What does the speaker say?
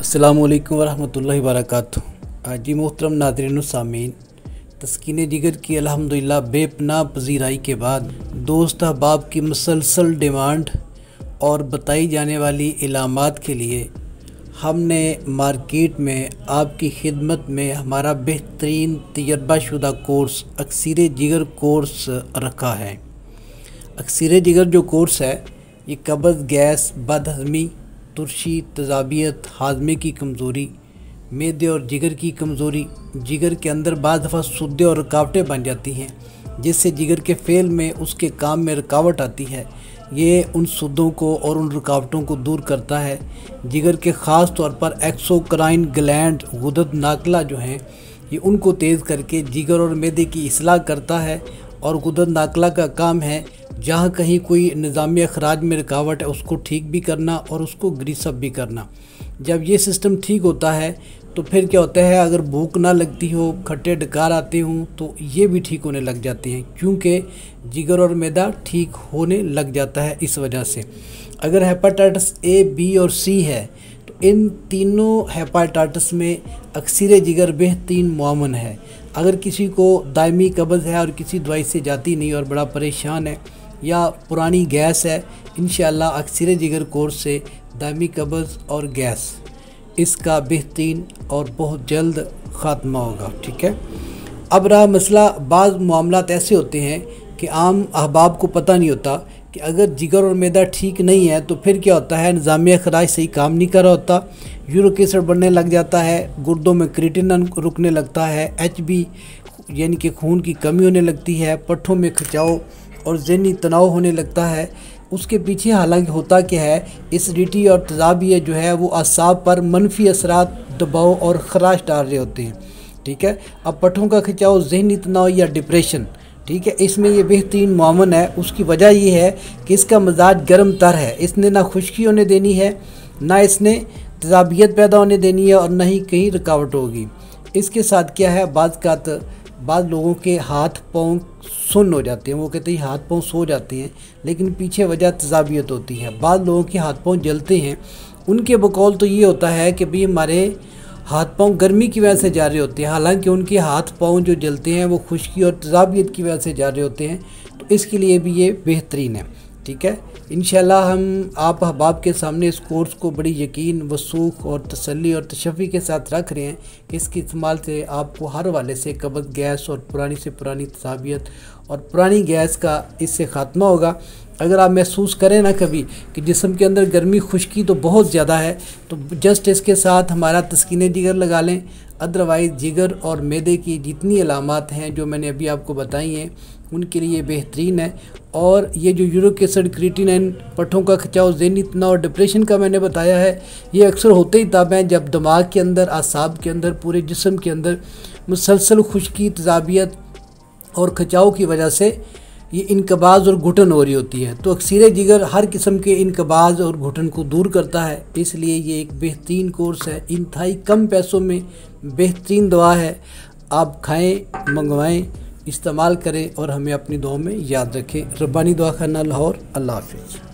अस्सलामु अलैकुम वरहमतुल्लाहि वबरकातुहू। जी मोहतरम नाज़रीन सामीन, तस्कीने जिगर की अल्हम्दुलिल्लाह बेपनाह पजीराई के बाद दोस्त अहबाब की मुसलसल डिमांड और बताई जाने वाली इलामात के लिए हमने मार्केट में आपकी खिदमत में हमारा बेहतरीन तजर्बाशुदा कोर्स अक्सीर जिगर कोर्स रखा है। अक्सीर जिगर जो कोर्स है ये कब्ज़, गैस, बदहज़मी, तुर्शी, तज़ाबियत, हाजमे की कमज़ोरी, मैदे और जिगर की कमज़ोरी, जिगर के अंदर बाद दफ़ा सुद्दे और रुकावटें बन जाती हैं जिससे जिगर के फ़ेल में उसके काम में रुकावट आती है। ये उन सुद्दों को और उन रुकावटों को दूर करता है। जिगर के ख़ास तौर पर एक्सोक्राइन ग्लैंड गुदत नाकला जो हैं ये उनको तेज़ करके जिगर और मैदे की इस्लाह करता है। और गुदत नाकला का काम है जहाँ कहीं कोई निज़ामी अखराज में रुकावट है उसको ठीक भी करना और उसको ग्रीस अप भी करना। जब ये सिस्टम ठीक होता है तो फिर क्या होता है, अगर भूख ना लगती हो, खट्टे डकार आते हों तो ये भी ठीक होने लग जाते हैं, क्योंकि जिगर और मैदा ठीक होने लग जाता है। इस वजह से अगर हेपाटाइटिस ए, बी और सी है तो इन तीनों हेपाटाइटिस में अक्सीर जिगर बेहतरीन मुआवन है। अगर किसी को दायमी कब्ज़ है और किसी दवाई से जाती नहीं और बड़ा परेशान है या पुरानी गैस है, इंशाअल्लाह अक्सीर जिगर कोर्स से दायमी कब्ज़ और गैस इसका बेहतरीन और बहुत जल्द ख़ात्मा होगा। ठीक है। अब रहा मसला, बाज़ मामलात ऐसे होते हैं कि आम अहबाब को पता नहीं होता कि अगर जिगर और मैदा ठीक नहीं है तो फिर क्या होता है, निज़ामी अखराज सही काम नहीं कर रहा होता, यूरिक एसिड बढ़ने लग जाता है, गुर्दों में क्रिएटिनिन रुकने लगता है, HB यानी कि खून की कमी होने लगती है, पट्ठों में खिंचाव और ज़हनी तनाव होने लगता है। उसके पीछे हालांकि होता क्या है, एसिडिटी और तज़ाबियत जो है वो असाब पर मनफी असरात, दबाव और खराश डाल रहे होते हैं। ठीक है। अब पट्ठों का खिंचाव, ज़हनी तनाव या डिप्रेशन, ठीक है, इसमें ये बेहतरीन मुआवन है। उसकी वजह ये है कि इसका मिजाज गर्म तर है, इसने ना खुश्की होने देनी है, ना इसने तज़ाबियत पैदा होने देनी है और ना ही कहीं रुकावट होगी। इसके साथ क्या है, बाद लोगों के हाथ पाँव सुन्न हो जाते हैं, वो कहते हैं हाथ पाँव सो जाते हैं, लेकिन पीछे वजह तज़ाबियत होती है। बाद लोगों के हाथ पाँव जलते हैं, उनके बकौल तो ये होता है कि भाई हमारे हाथ पाँव गर्मी की वजह से जा रहे होते हैं, हालांकि उनके हाथ पाँव जो जलते हैं वो खुश्की और तज़ाबियत की वजह से जा रहे होते हैं। तो इसके लिए भी ये बेहतरीन है। ठीक है। इंशाल्लाह हम आप अहबाब के सामने इस कोर्स को बड़ी यकीन, वसूख और तसल्ली और तशफ़ी के साथ रख रहे हैं कि इसके इस्तेमाल से आपको हर वाले से कब्ज़, गैस और पुरानी से पुरानी तज़ाबियत और पुरानी गैस का इससे ख़ात्मा होगा। अगर आप महसूस करें ना कभी कि जिस्म के अंदर गर्मी, खुश्की तो बहुत ज़्यादा है, तो जस्ट इसके साथ हमारा तस्कीने जिगर लगा लें। अदरवाइज़ जिगर और मैदे की जितनी अलामात हैं जो मैंने अभी आपको बताई हैं उनके लिए बेहतरीन है। और ये जो यूरिक एसिड, क्रिएटिनिन, पट्ठों का खिंचाव, ज़हनी तनाव और डिप्रेशन का मैंने बताया है, ये अक्सर होते ही तब हैं जब दिमाग के अंदर, आसाब के अंदर, पूरे जिस्म के अंदर मुसलसल खुश्की, तज़ाबियत और खिंचाव की वजह से ये इनकबाज़ और घुटन हो रही होती है। तो अक्सीर जिगर हर किस्म के इनकबाज़ और घुटन को दूर करता है, इसलिए ये एक बेहतरीन कोर्स है। इंतहाई कम पैसों में बेहतरीन दवा है। आप खाएं, मंगवाएं, इस्तेमाल करें और हमें अपनी दुआ में याद रखें। रब्बानी दवाखाना लाहौर। अल्लाह हाफ़िज़।